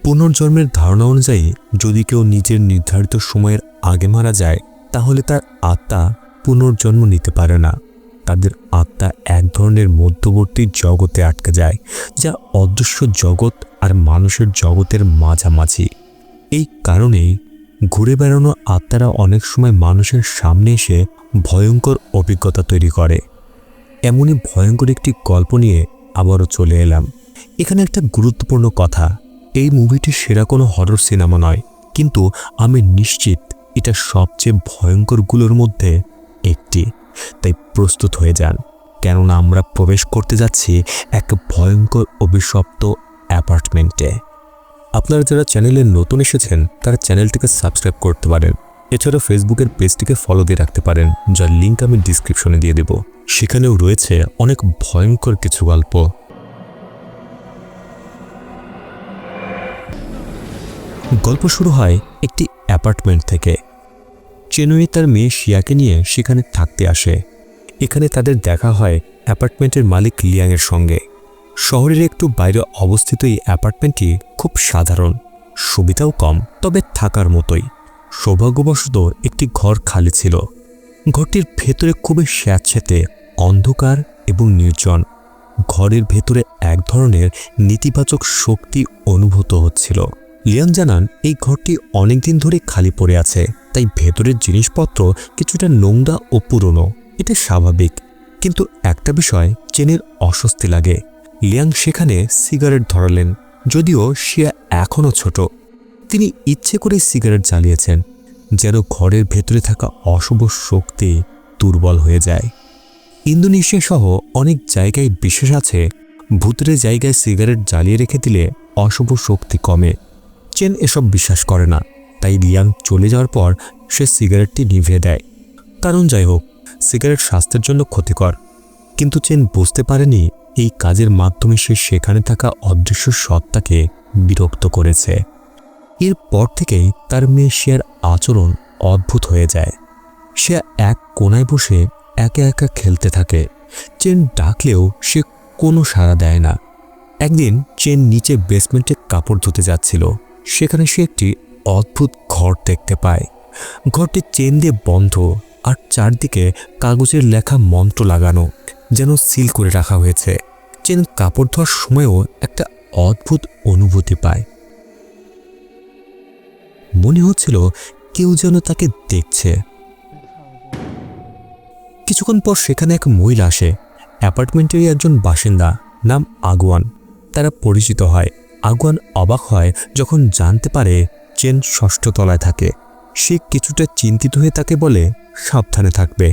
পুনর্জন্মের ধারণা অনুযায়ী যদি কেউ নিজের নির্ধারিত সময়ের আগে মারা যায় তাহলে তার আত্মা পুনর্জন্ম নিতে পারে না। তাদের আত্মা এক ধরনের মধ্যবর্তী জগতে আটকে যায়, যা অদৃশ্য জগৎ আর মানুষের জগতের মাঝামাঝি। এই কারণেই ঘুরে বেড়ানো আত্মারা অনেক সময় মানুষের সামনে এসে ভয়ঙ্কর অভিজ্ঞতা তৈরি করে। এমনই ভয়ঙ্কর একটি গল্প নিয়ে আবারও চলে এলাম। এখানে একটা গুরুত্বপূর্ণ কথা, এই মুভিটি সেরা কোনো হরর সিনেমা নয়, কিন্তু আমি নিশ্চিত এটা সবচেয়ে ভয়ঙ্করগুলোর মধ্যে একটি। তাই প্রস্তুত হয়ে যান, কেননা আমরা প্রবেশ করতে যাচ্ছি এক ভয়ঙ্কর অভিশপ্ত অ্যাপার্টমেন্টে। আপনারা যারা চ্যানেলে নতুন এসেছেন তারা চ্যানেলটিকে সাবস্ক্রাইব করতে পারেন। এছাড়া ফেসবুকের পেজটিকে ফলো দিয়ে রাখতে পারেন, যার লিঙ্ক আমি ডিসক্রিপশনে দিয়ে দেব। সেখানেও রয়েছে অনেক ভয়ঙ্কর কিছু গল্প। গল্প শুরু হয় একটি অ্যাপার্টমেন্ট থেকে। চেনুই তার মেয়ে শিয়াকে নিয়ে সেখানে থাকতে আসে। এখানে তাদের দেখা হয় অ্যাপার্টমেন্টের মালিক লিয়াংয়ের সঙ্গে। শহরের একটু বাইরে অবস্থিত এই অ্যাপার্টমেন্টটি খুব সাধারণ, সুবিধাও কম, তবে থাকার মতোই। সৌভাগ্যবশত একটি ঘর খালি ছিল। ঘরটির ভেতরে খুবই স্যাঁতসেঁতে, অন্ধকার এবং নির্জন। ঘরের ভেতরে এক ধরনের নেতিবাচক শক্তি অনুভূত হচ্ছিল। লিয়াং জানান এই ঘরটি অনেকদিন ধরে খালি পড়ে আছে, তাই ভেতরের জিনিসপত্র কিছুটা নোংরা ও পুরনো। এটা স্বাভাবিক, কিন্তু একটা বিষয় চেনের অস্বস্তি লাগে। লিয়াং সেখানে সিগারেট ধরালেন, যদিও শিয়া এখনও ছোট। তিনি ইচ্ছে করে সিগারেট জ্বালিয়েছেন যেন ঘরের ভেতরে থাকা অশুভ শক্তি দুর্বল হয়ে যায়। ইন্দোনেশিয়া সহ অনেক জায়গায় বিশ্বাস আছে ভূতের জায়গায় সিগারেট জ্বালিয়ে রেখে দিলে অশুভ শক্তি কমে। চেন এসব বিশ্বাস করে না, তাই লিয়াং চলে যাওয়ার পর সে সিগারেটটি নিভিয়ে দেয়। কারণ যাই হোক, সিগারেট স্বাস্থ্যের জন্য ক্ষতিকর। কিন্তু চেন বুঝতে পারেনি এই কাজের মাধ্যমে সে সেখানে থাকা অদৃশ্য সত্তাকে বিরক্ত করেছে। এরপর থেকেই তার মেয়ে শিয়ার আচরণ অদ্ভুত হয়ে যায়। সে এক কোনায় বসে একা একা খেলতে থাকে। চেন ডাকলেও সে কোনো সাড়া দেয় না। একদিন চেন নিচে বেসমেন্টে কাপড় ধুতে যাচ্ছিল। সেখানে সে একটি অদ্ভুত ঘর দেখতে পায়। ঘরটি চেন দিয়ে বন্ধ, আর চারদিকে কাগজের লেখা মন্ত্র লাগানো, যেন সিল করে রাখা হয়েছে। চেন কাপড় ধোয়ার সময়ও একটা অদ্ভুত অনুভূতি পায়। মনে হচ্ছিল কেউ যেন তাকে দেখছে। কিছুক্ষণ পর সেখানে এক মহিলা আসে। অ্যাপার্টমেন্টেরই একজন বাসিন্দা, নাম আগুয়ান। তারা পরিচিত হয়। আগুয়ান অবাক হয় যখন জানতে পারে চেন ষষ্ঠ তলায় থাকে। সে কিছুটা চিন্তিত হয়ে তাকে বলে সাবধানে থাকবে।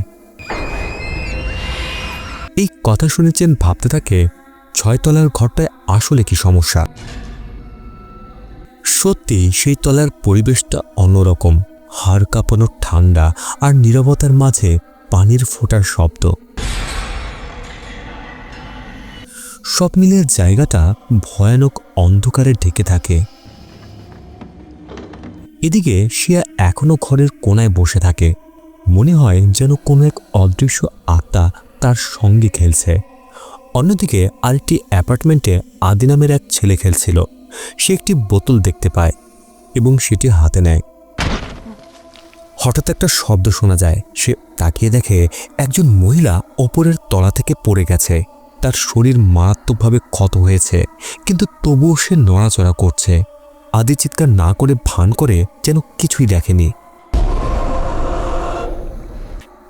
এই কথা শুনে চেন ভাবতে থাকে ৬ তলার ঘরটায় আসলে কি সমস্যা। সত্যি সেই তলার পরিবেশটা অন্যরকম। হাড় কাঁপানো ঠান্ডা আর নীরবতার মাঝে পানির ফোঁটার শব্দ। সব মিলিয়ে জায়গাটা ভয়ানক অন্ধকারে ঢেকে থাকে। এদিকে শিয়া এখনো ঘরের কোনায় বসে থাকে। মনে হয় যেন কোনো এক অদৃশ্য আত্মা তার সঙ্গে খেলছে। অন্যদিকে আরেকটি অ্যাপার্টমেন্টে আদি নামের এক ছেলে খেলছিল। সে একটি বোতল দেখতে পায় এবং সেটি হাতে নেয়। হঠাৎ একটা শব্দ শোনা যায়। সে তাকিয়ে দেখে একজন মহিলা ওপরের তলা থেকে পড়ে গেছে। তার শরীর মারাত্মকভাবে ক্ষত হয়েছে, কিন্তু তবুও সে নড়াচড়া করছে। আদি চিৎকার না করে ভান করে যেন কিছুই দেখেনি।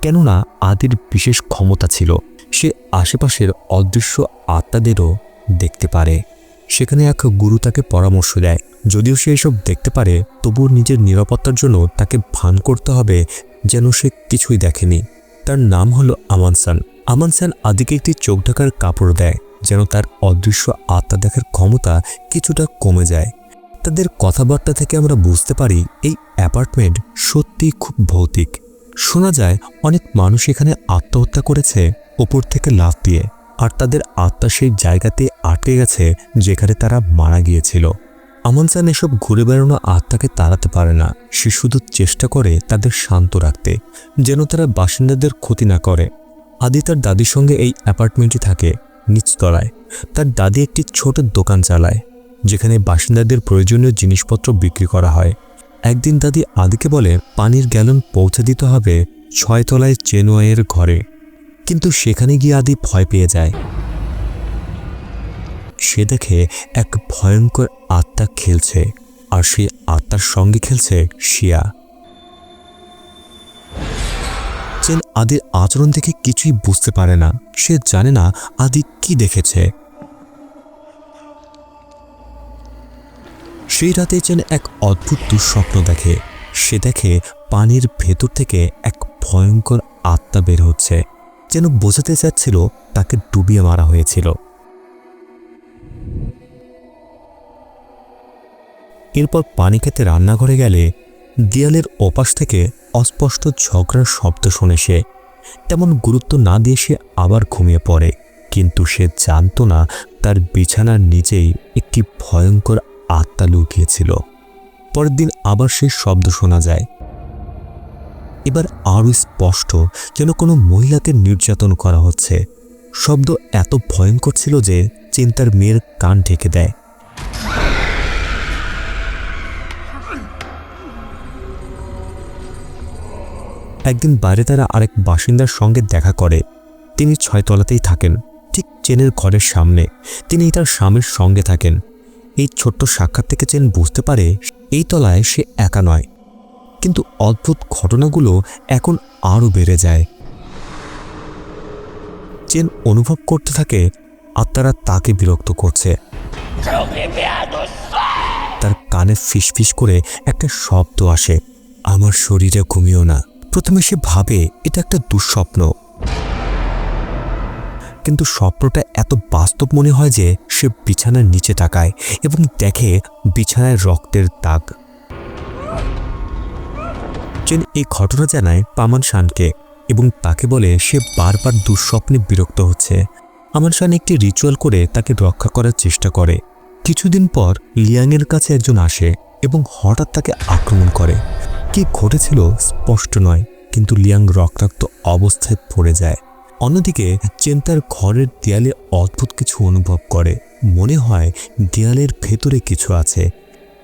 কেননা আদির বিশেষ ক্ষমতা ছিল, সে আশেপাশের অদৃশ্য আত্মাদেরও দেখতে পারে। সেখানে এক গুরু তাকে পরামর্শ দেয়, যদিও সে এসব দেখতে পারে তবুও নিজের নিরাপত্তার জন্য তাকে ভান করতে হবে যেন সে কিছুই দেখেনি। তার নাম হলো আমানসান। আমানসান আদিকে একটি চোখ ঢাকার কাপড় দেয় যেন তার অদৃশ্য আত্মা দেখার ক্ষমতা কিছুটা কমে যায়। তাদের কথাবার্তা থেকে আমরা বুঝতে পারি এই অ্যাপার্টমেন্ট সত্যিই খুব ভৌতিক। শোনা যায় অনেক মানুষ এখানে আত্মহত্যা করেছে ওপর থেকে লাফ দিয়ে, আর তাদের আত্মা সেই জায়গাতে আটকে গেছে যেখানে তারা মারা গিয়েছিল। আমানসান এসব ঘুরে বেড়ানো আত্মাকে তাড়াতে পারে না। সে শুধু চেষ্টা করে তাদের শান্ত রাখতে, যেন তারা বাসিন্দাদের ক্ষতি না করে। আদি তার দাদির সঙ্গে এই অ্যাপার্টমেন্টে থাকে নিচতলায়। তার দাদি একটি ছোট দোকান চালায়। যেখানে বাসিন্দাদের প্রয়োজনীয় জিনিসপত্র বিক্রি করা হয়। একদিন দাদি আদিকে বলে পানির গ্যালন পৌঁছে দিতে হবে 6 তলায় চেনওয়ের ঘরে, কিন্তু সেখানে গিয়ে আদি ভয় পেয়ে যায়। সে দেখে এক ভয়ঙ্কর আত্মা খেলছে, আর সেই আত্মার সঙ্গে খেলছে শিয়া। চেন আদির আচরণ দেখে কিছুই বুঝতে পারে না, সে জানে না আদি কি দেখেছে। সেই রাতে চেন এক অদ্ভুত দুঃস্বপ্ন দেখে। সে দেখে পানির ভেতর থেকে এক ভয়ঙ্কর আত্মা বের হচ্ছে, যেন বোঝাতে চাচ্ছিল তাকে ডুবিয়ে মারা হয়েছিল। এরপর পানি খেতে রান্নাঘরে গেলে দেয়ালের ওপাশ থেকে অস্পষ্ট ঝগড়ার শব্দ শোনে সে। তেমন গুরুত্ব না দিয়ে সে আবার ঘুমিয়ে পড়ে, কিন্তু সে জানত না তার বিছানার নিচেই একটি ভয়ঙ্কর আত্মা লুকিয়েছিল। পরের দিন আবার সেই শব্দ শোনা যায়, এবার আরও স্পষ্ট, যেন কোনো মহিলাকে নির্যাতন করা হচ্ছে। শব্দ এত ভয়ঙ্কর ছিল যে চেন তার মেয়ের কান ঢেকে দেয়। একদিন বাইরে তারা আরেক বাসিন্দার সঙ্গে দেখা করে। তিনি 6 তলাতেই থাকেন, ঠিক চেনের ঘরের সামনে। তিনি তার স্বামীর সঙ্গে থাকেন। এই ছোট্ট সাক্ষাৎ থেকে চেন বুঝতে পারে এই তলায় সে একা নয়। কিন্তু অদ্ভুত ঘটনাগুলো এখন আরও বেড়ে যায়। চেন অনুভব করতে থাকে আত্মারা তাকে বিরক্ত করছে। তার কানে ফিসফিস করে একটা শব্দ আসে, আমার শরীরে ঘুমিও না। প্রথমে সে ভাবে এটা একটা দুঃস্বপ্ন, কিন্তু স্বপ্নটা এত বাস্তব মনে হয় যে সে বিছানার নিচে তাকায় এবং দেখে বিছানায় রক্তের দাগ। চেন এই ঘটনা জানায় পামান শানকে এবং তাকে বলে সে বারবার দুঃস্বপ্নে বিরক্ত হচ্ছে। পামান শান একটি রিচুয়াল করে তাকে রক্ষা করার চেষ্টা করে। কিছুদিন পর লিয়াংয়ের কাছে একজন আসে এবং হঠাৎ তাকে আক্রমণ করে। কি ঘটেছিল স্পষ্ট নয়, কিন্তু লিয়াং রক্তাক্ত অবস্থায় পড়ে যায়। অন্যদিকে চেন তার ঘরের দেয়ালে অদ্ভুত কিছু অনুভব করে। মনে হয় দেয়ালের ভেতরে কিছু আছে।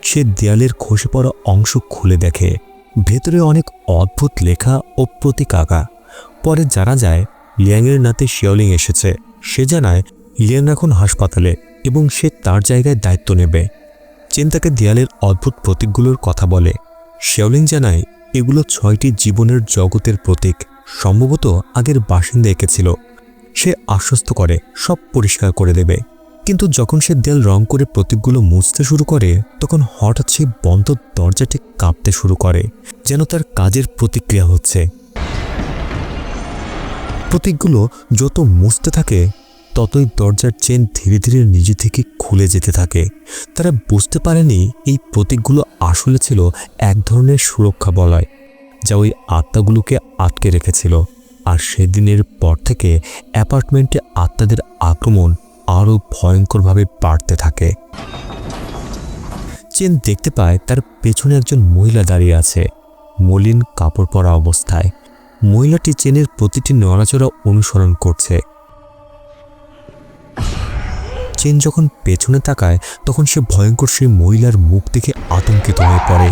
সে দেয়ালের খসে পড়া অংশ খুলে দেখে, ভেতরে অনেক অদ্ভুত লেখা ও প্রতীক আঁকা। পরে জানা যায় লিয়াংয়ের নাতি শিয়াওলিং এসেছে। সে জানায় লিয়াং এখন হাসপাতালে এবং সে তার জায়গায় দায়িত্ব নেবে। চেন তাকে দেয়ালের অদ্ভুত প্রতীকগুলোর কথা বলে। শিয়াওলিং জানায় এগুলো 6টি জীবনের জগতের প্রতীক, সম্ভবত আগের বাসিন্দা এঁকেছিল। সে আশ্বস্ত করে সব পরিষ্কার করে দেবে। কিন্তু যখন সে দেয়াল রং করে প্রতীকগুলো মুছতে শুরু করে, তখন হঠাৎ সেই বন্ধ দরজাটি কাঁপতে শুরু করে, যেন তার কাজের প্রতিক্রিয়া হচ্ছে। প্রতীকগুলো যত মুছতে থাকে ততই দরজার চেন ধীরে ধীরে নিজে থেকে খুলে যেতে থাকে। তারা বুঝতে পারেনি এই প্রতীকগুলো আসলে ছিল এক ধরনের সুরক্ষা বলয়, যা ওই আত্মাগুলোকে আটকে রেখেছিল। আর সেদিনের পর থেকে অ্যাপার্টমেন্টে আত্মাদের আক্রমণ আরও ভয়ঙ্করভাবে বাড়তে থাকে। চেন দেখতে পায় তার পেছনে একজন মহিলা দাঁড়িয়ে আছে, মলিন কাপড় পরা অবস্থায়। মহিলাটি চেনের প্রতিটি নড়াচড়া অনুসরণ করছে। চেন যখন পেছনে তাকায় তখন সে ভয়ঙ্কর সেই মহিলার মুখ দেখে আতঙ্কিত হয়ে পড়ে।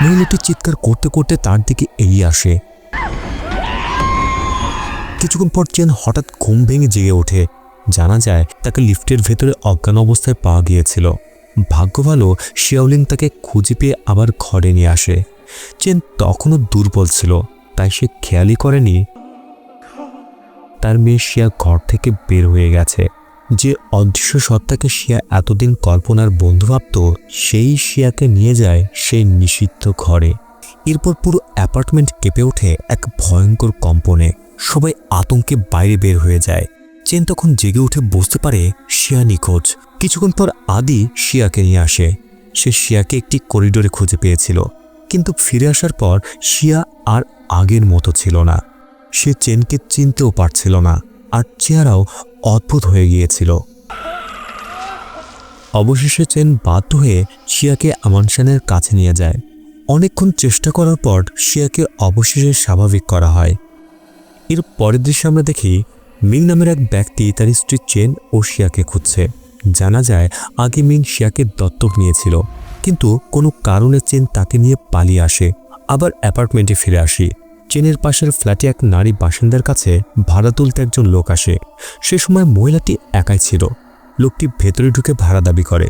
মহিলাটি চিৎকার করতে করতে তার দিকে এগিয়ে আসে। কিছুক্ষণ পর চেন হঠাৎ ঘুম ভেঙে জেগে ওঠে। জানা যায় তাকে লিফটের ভেতরে অজ্ঞান অবস্থায় পাওয়া গিয়েছিল। ভাগ্য ভালো শিয়াওলিং তাকে খুঁজে পেয়ে আবার ঘরে নিয়ে আসে। চেন তখনও দুর্বল ছিল, তাই সে খেয়ালই করেনি তার মেয়ে শিয়া ঘর থেকে বের হয়ে গেছে। যে অদৃশ্য সত্তাকে শিয়া এতদিন কল্পনার বন্ধু ভাবত, সেই শিয়াকে নিয়ে যায় সেই নিষিদ্ধ ঘরে। এরপর পুরো অ্যাপার্টমেন্ট কেঁপে ওঠে এক ভয়ঙ্কর কম্পনে। সবাই আতঙ্কে বাইরে বের হয়ে যায়। চেন তখন জেগে উঠে বুঝতে পারে শিয়া নিখোঁজ। কিছুক্ষণ পর আদি শিয়াকে নিয়ে আসে। সে শিয়াকে একটি করিডোরে খুঁজে পেয়েছিল, কিন্তু ফিরে আসার পর শিয়া আর আগের মতো ছিল না। সে চেনকে চিনতেও পারছিল না, আর চেহারাও অদ্ভুত হয়ে গিয়েছিল। অবশেষে চেন বাধ্য হয়ে শিয়াকে আমান শানের কাছে নিয়ে যায়। অনেকক্ষণ চেষ্টা করার পর শিয়াকে অবশেষে স্বাভাবিক করা হয়। এর পরের দৃশ্যে আমরা দেখি মিং নামের এক ব্যক্তি তার স্ত্রী চেন ও শিয়াকে খুঁজছে। জানা যায় আগে মিং শিয়াকে দত্তক নিয়েছিল, কিন্তু কোনো কারণে চেন তাকে নিয়ে পালিয়ে আসে। আবার অ্যাপার্টমেন্টে ফিরে আসি। চেনের পাশের ফ্ল্যাটে এক নারী বাসিন্দার কাছে ভাড়া তুলতে একজন লোক আসে। সে সময় মহিলাটি একাই ছিল। লোকটি ভেতরে ঢুকে ভাড়া দাবি করে,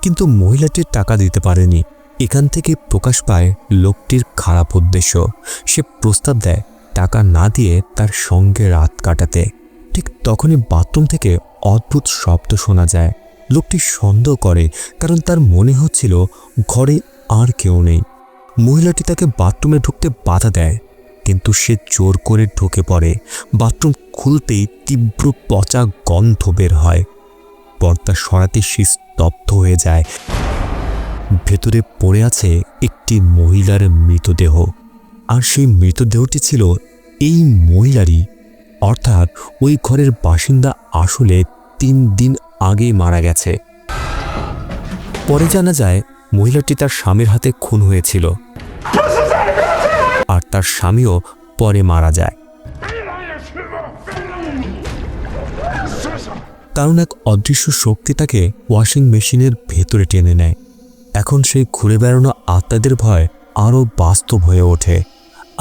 কিন্তু মহিলাটি টাকা দিতে পারেনি। এখান থেকে প্রকাশ পায় লোকটির খারাপ উদ্দেশ্য। সে প্রস্তাব দেয় টাকা না দিয়ে তার সঙ্গে রাত কাটাতে। ঠিক তখনই বাথরুম থেকে অদ্ভুত শব্দ শোনা যায়। লোকটি সন্দেহ করে, কারণ তার মনে হচ্ছিল ঘরে আর কেউ নেই। মহিলাটি তাকে বাথরুমে ঢুকতে বাধা দেয়, কিন্তু সে জোর করে ঢুকে পড়ে। বাথরুম খুলতেই তীব্র পচা গন্ধ বের হয়। পর্দা সরাতে সে স্তব্ধ হয়ে যায়। ভেতরে পড়ে আছে একটি মহিলার মৃতদেহ, আর সেই মৃতদেহটি ছিল এই মহিলারই। অর্থাৎ ওই ঘরের বাসিন্দা আসলে 3 দিন আগেই মারা গেছে। পরে জানা যায় মহিলাটি তার স্বামীর হাতে খুন হয়েছিল, আর তার স্বামীও পরে মারা যায়। কারণ এক অদৃশ্য শক্তি তাকে ওয়াশিং মেশিনের ভেতরে টেনে নেয়। এখন সেই ঘুরে বেড়ানো আত্মাদের ভয় আরও বাস্তব হয়ে ওঠে।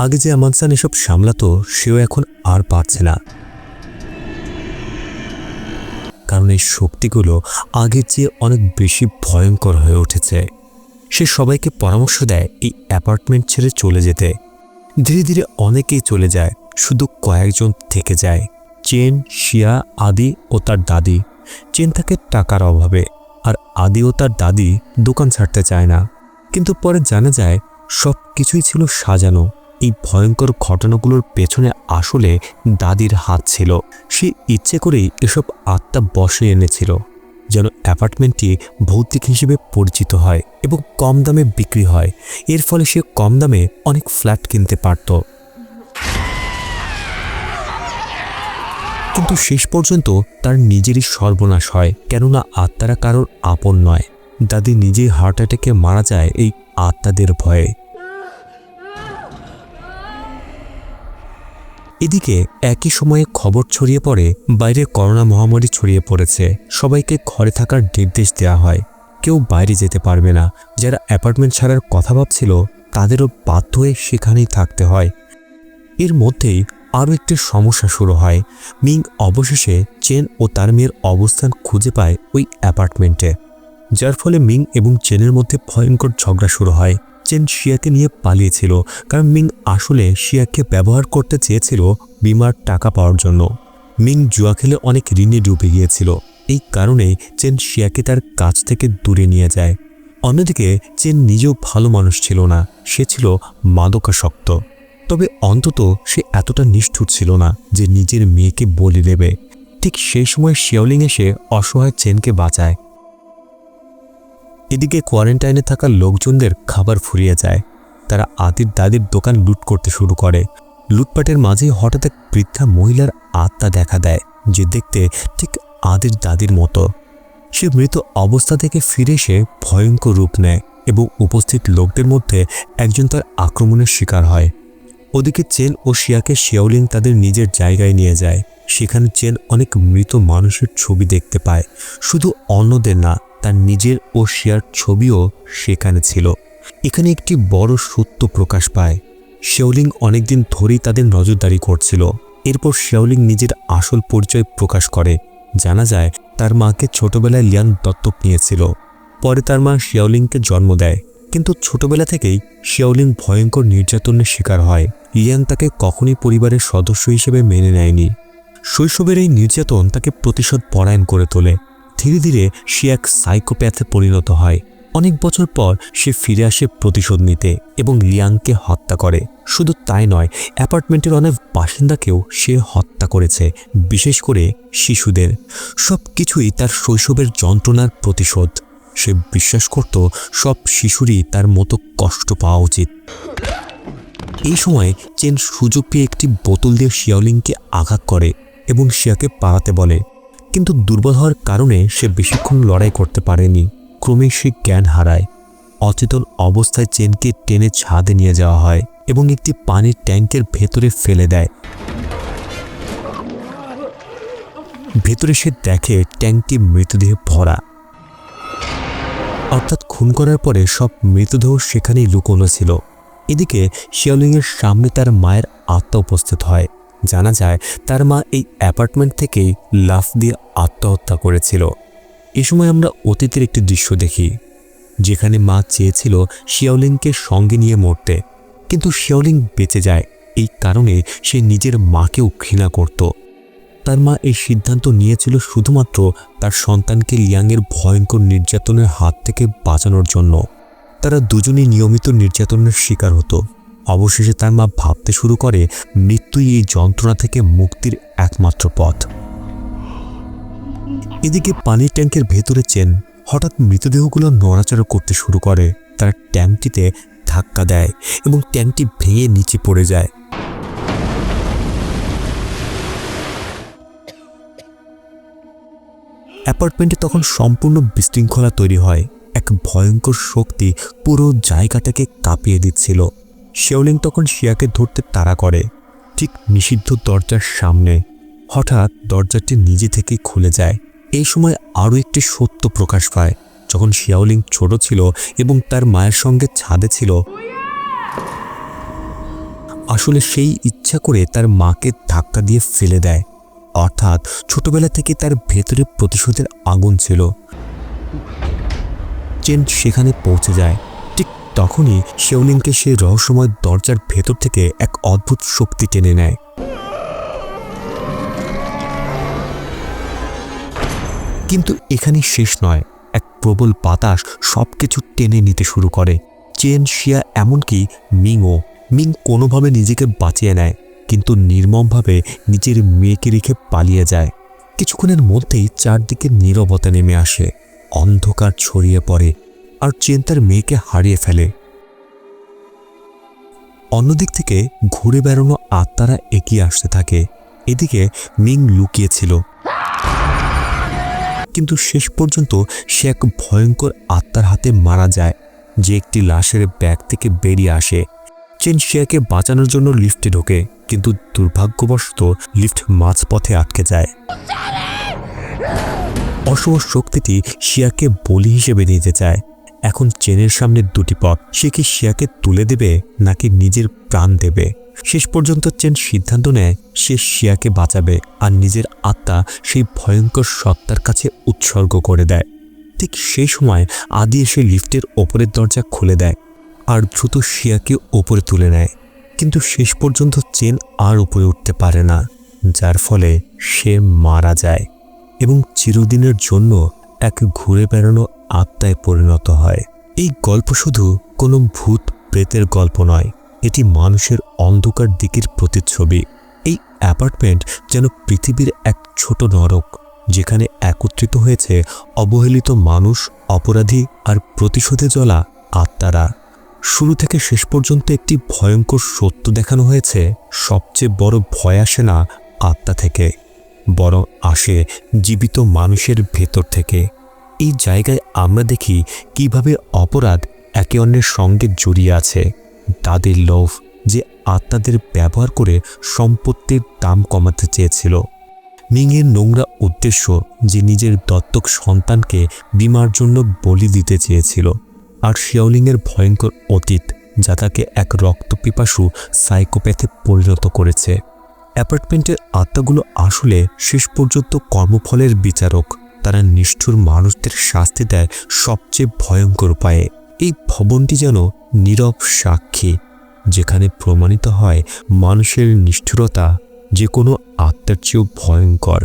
আগে যে আমানসান এসব সামলাতো, সেও এখন আর পারছে না, কারণ এই শক্তিগুলো আগের চেয়ে অনেক বেশি ভয়ঙ্কর হয়ে উঠেছে। সে সবাইকে পরামর্শ দেয় এই অ্যাপার্টমেন্ট ছেড়ে চলে যেতে। ধীরে ধীরে অনেকেই চলে যায়, শুধু কয়েকজন থেকে যায়। চেন, শিয়া, আদি ও তার দাদি। চেন থাকে টাকার অভাবে, আর আদি ও তার দাদি দোকান ছাড়তে চায় না। কিন্তু পরে জানা যায় সব কিছুই ছিল সাজানো। এই ভয়ঙ্কর ঘটনাগুলোর পেছনে আসলে দাদির হাত ছিল। সে ইচ্ছে করেই এসব আত্মা বশে এনেছিল, যেন অ্যাপার্টমেন্টটি ভৌতিক হিসেবে পরিচিত হয় এবং কম দামে বিক্রি হয়। এর ফলে সে কম দামে অনেক ফ্ল্যাট কিনতে পারত। কিন্তু শেষ পর্যন্ত তার নিজেরই সর্বনাশ হয়, কেননা আত্মারা কারোর আপন নয়। দাদি নিজেই হার্ট অ্যাটাকে মারা যায় এই আত্মাদের ভয়ে। এদিকে একই সময়ে খবর ছড়িয়ে পড়ে বাইরে করোনা মহামারী ছড়িয়ে পড়েছে। সবাইকে ঘরে থাকার নির্দেশ দেওয়া হয়, কেউ বাইরে যেতে পারবে না। যারা অ্যাপার্টমেন্ট ছাড়ার কথা ভাবছিল তাদেরও বাধ্য হয়ে সেখানেই থাকতে হয়। এর মধ্যেই আরও একটি সমস্যা শুরু হয়। মিং অবশেষে চেন ও তার মেয়ের অবস্থান খুঁজে পায় ওই অ্যাপার্টমেন্টে, যার ফলে মিং এবং চেনের মধ্যে ভয়ঙ্কর ঝগড়া শুরু হয়। চেন শিয়াকে নিয়ে পালিয়েছিল, কারণ মিং আসলে শিয়াকে ব্যবহার করতে চেয়েছিল বিমার টাকা পাওয়ার জন্য। মিং জুয়া খেলে অনেক ঋণে ডুবে গিয়েছিল। এই কারণে চেন শিয়াকে তার কাছ থেকে দূরে নিয়ে যায়। অন্যদিকে চেন নিজেও ভালো মানুষ ছিল না, সে ছিল মাদকাসক্ত। তবে অন্তত সে এতটা নিষ্ঠুর ছিল না যে নিজের মেয়েকে বলি দেবে। ঠিক সেই সময় শিয়াওলিং এসে অসহায় চেনকে বাঁচায়। এদিকে কোয়ারেন্টাইনে থাকা লোকজনদের খাবার ফুরিয়ে যায়। তারা আদির দাদির দোকান লুট করতে শুরু করে। লুটপাটের মাঝেই হঠাৎ এক বৃদ্ধা মহিলার আত্মা দেখা দেয়, যে দেখতে ঠিক আদির দাদির মতো। সে মৃত অবস্থা থেকে ফিরে এসে ভয়ঙ্কর রূপ নেয় এবং উপস্থিত লোকদের মধ্যে একজন তার আক্রমণের শিকার হয়। ওদিকে চেন ও শিয়াকে শিয়াওলিং তাদের নিজের জায়গায় নিয়ে যায়। সেখানে চেন অনেক মৃত মানুষের ছবি দেখতে পায়, শুধু অন্যদের না, তার নিজের ও শিয়ার ছবিও সেখানে ছিল। এখানে একটি বড় সত্য প্রকাশ পায়। শিয়াওলিং অনেকদিন ধরেই তাদের নজরদারি করছিল। এরপর শিয়াওলিং নিজের আসল পরিচয় প্রকাশ করে। জানা যায় তার মাকে ছোটবেলায় লিয়ান দত্তক নিয়েছিল। পরে তার মা শিয়াওলিংকে জন্ম দেয়, কিন্তু ছোটবেলা থেকেই শিয়াওলিং ভয়ঙ্কর নির্যাতনের শিকার হয়। লিয়ান তাকে কখনই পরিবারের সদস্য হিসেবে মেনে নেয়নি। শৈশবের এই নির্যাতন তাকে প্রতিশোধ পরায়ণ করে তোলে। ধীরে ধীরে সে এক সাইকোপ্যাথে পরিণত হয়। অনেক বছর পর সে ফিরে আসে প্রতিশোধ নিতে এবং লিয়াংকে হত্যা করে। শুধু তাই নয়, অ্যাপার্টমেন্টের অনেক বাসিন্দাকেও সে হত্যা করেছে, বিশেষ করে শিশুদের। সব কিছুই তার শৈশবের যন্ত্রণার প্রতিশোধ। সে বিশ্বাস করত সব শিশুরই তার মতো কষ্ট পাওয়া উচিত। এই সময় চেন সুযোগ পেয়ে একটি বোতল দিয়ে শিয়াওলিংকে আঘাত করে এবং শিয়াকে পালাতে বলে, কিন্তু দুর্বল হওয়ার কারণে সে বেশিক্ষণ লড়াই করতে পারেনি। ক্রমেই সে জ্ঞান হারায়। অচেতন অবস্থায় চেনকে টেনে ছাদে নিয়ে যাওয়া হয় এবং একটি পানির ট্যাঙ্কের ভেতরে ফেলে দেয়। ভেতরে সে দেখে ট্যাঙ্কটি মৃতদেহে ভরা, অর্থাৎ খুন করার পরে সব মৃতদেহ সেখানেই লুকোনো ছিল। এদিকে শিয়াওলিংয়ের সামনে তার মায়ের আত্মা উপস্থিত হয়। জানা যায় তার মা এই অ্যাপার্টমেন্ট থেকেই লাফ দিয়ে আত্মহত্যা করেছিল। এ সময় আমরা অতীতের একটি দৃশ্য দেখি, যেখানে মা চেয়েছিল শিয়াওলিংকে সঙ্গে নিয়ে মরতে, কিন্তু শিয়াওলিং বেঁচে যায়। এই কারণে সে নিজের মাকেও ঘৃণা করত। তার মা এই সিদ্ধান্ত নিয়েছিল শুধুমাত্র তার সন্তানকে লিয়াংয়ের ভয়ঙ্কর নির্যাতনের হাত থেকে বাঁচানোর জন্য। তারা দুজনেই নিয়মিত নির্যাতনের শিকার হতো। অবশেষে তার মা ভাবতে শুরু করে মৃত্যুই এই যন্ত্রণা থেকে মুক্তির একমাত্র পথ। এদিকে পানির ট্যাঙ্কের ভেতরে চেন হঠাৎ মৃতদেহগুলো নড়াচড়া করতে শুরু করে। তার ট্যাঙ্কটিতে ধাক্কা দেয় এবং ট্যাঙ্কটি ভেঙে নিচে পড়ে যায়। অ্যাপার্টমেন্টে তখন সম্পূর্ণ বিশৃঙ্খলা তৈরি হয়। এক ভয়ঙ্কর শক্তি পুরো জায়গাটাকে কাঁপিয়ে দিচ্ছিল। শিয়াওলিং তখন শিয়াকে ধরতে তাড়া করে। ঠিক নিষিদ্ধ দরজার সামনে হঠাৎ দরজাটি নিজে থেকেই খুলে যায়। এই সময় আরও একটি সত্য প্রকাশ পায়। যখন শিয়াওলিং ছোট ছিল এবং তার মায়ের সঙ্গে ছাদে ছিল, আসলে সেই ইচ্ছা করে তার মাকে ধাক্কা দিয়ে ফেলে দেয়। অর্থাৎ ছোটবেলা থেকে তার ভেতরে প্রতিশোধের আগুন ছিল। চেন সেখানে পৌঁছে যায়। ঠিক তখনই শিয়াওলিংকে সেই রহস্যময় দরজার ভেতর থেকে এক অদ্ভুত শক্তি টেনে নেয়। কিন্তু এখানেই শেষ নয়। এক প্রবল বাতাস সবকিছু টেনে নিতে শুরু করে। চেন, শিয়া, এমনকি মিং কোনোভাবে নিজেকে বাঁচিয়ে নেয়, কিন্তু নির্মমভাবে নিজের মেয়েকে রেখে পালিয়ে যায়। কিছুক্ষণের মধ্যেই চারদিকে নীরবতা নেমে আসে, অন্ধকার ছড়িয়ে পড়ে, আর চেন তার মেয়েকে হারিয়ে ফেলে। অন্যদিক থেকে ঘুরে বেড়ানো আত্মারা এগিয়ে আসতে থাকে। এদিকে মিং লুকিয়েছিল, কিন্তু শেষ পর্যন্ত সে এক ভয়ঙ্কর আত্মার হাতে মারা যায়, যে একটি লাশের ব্যাগ থেকে বেরিয়ে আসে। চেন শিয়াকে বাঁচানোর জন্য লিফটে ঢোকে, কিন্তু দুর্ভাগ্যবশত লিফট মাঝপথে আটকে যায়। অশুভ শক্তিটি শিয়াকে বলি হিসেবে নিতে চায়। এখন চেনের সামনে দুটি পথ, সে কি শিয়াকে তুলে দেবে নাকি নিজের প্রাণ দেবে। শেষ পর্যন্ত চেন সিদ্ধান্ত নেয় সে শিয়াকে বাঁচাবে আর নিজের আত্মা সেই ভয়ঙ্কর সত্তার কাছে উৎসর্গ করে দেয়। ঠিক সেই সময় আদি এসে লিফটের ওপরের দরজা খুলে দেয় আর দ্রুত শিয়াকে ওপরে তুলে নেয়। কিন্তু শেষ পর্যন্ত চেন আর উপরে উঠতে পারে না, যার ফলে সে মারা যায় এবং চিরদিনের জন্য এক ঘুরে বেড়ানো আত্মায় পরিণত হয়। এই গল্প শুধু কোনো ভূত প্রেতের গল্প নয়, এটি মানুষের অন্ধকার দিকের প্রতিচ্ছবি। এই অ্যাপার্টমেন্ট যেন পৃথিবীর এক ছোট নরক, যেখানে একত্রিত হয়েছে অবহেলিত মানুষ, অপরাধী আর প্রতিশোধে জ্বলা আত্মারা। শুরু থেকে শেষ পর্যন্ত একটি ভয়ঙ্কর সত্য দেখানো হয়েছে। সবচেয়ে বড় ভয় আসে না আত্মা থেকে, বরং আসে জীবিত মানুষের ভেতর থেকে। এই জায়গায় আমরা দেখি কিভাবে অপরাধ একে অন্যের সঙ্গে জড়িয়ে আছে। তাদের লোভ, যে আত্মাদের ব্যবহার করে সম্পত্তির দাম কমাতে চেয়েছিল। মিংয়ের নোংরা উদ্দেশ্য, যে নিজের দত্তক সন্তানকে বিমার জন্য বলি দিতে চেয়েছিল। আর শিয়াওলিংয়ের ভয়ঙ্কর অতীত, যা তাকে এক রক্তপিপাসু সাইকোপ্যাথে পরিণত করেছে। অ্যাপার্টমেন্টের আত্মাগুলো আসলে শেষ পর্যন্ত কর্মফলের বিচারক। তারা নিষ্ঠুর মানুষদের শাস্তি দেয় সবচেয়ে ভয়ঙ্কর উপায়ে। এই ভবনটি যেন নীরব সাক্ষী, যেখানে প্রমাণিত হয় মানুষের নিষ্ঠুরতা যে কোনো আত্মার চেয়েও ভয়ঙ্কর।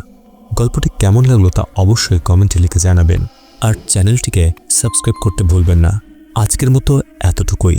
গল্পটি কেমন লাগলো তা অবশ্যই কমেন্টে লিখে জানাবেন, আর চ্যানেলটিকে সাবস্ক্রাইব করতে ভুলবেন না। আজকের মতো এতটুকুই।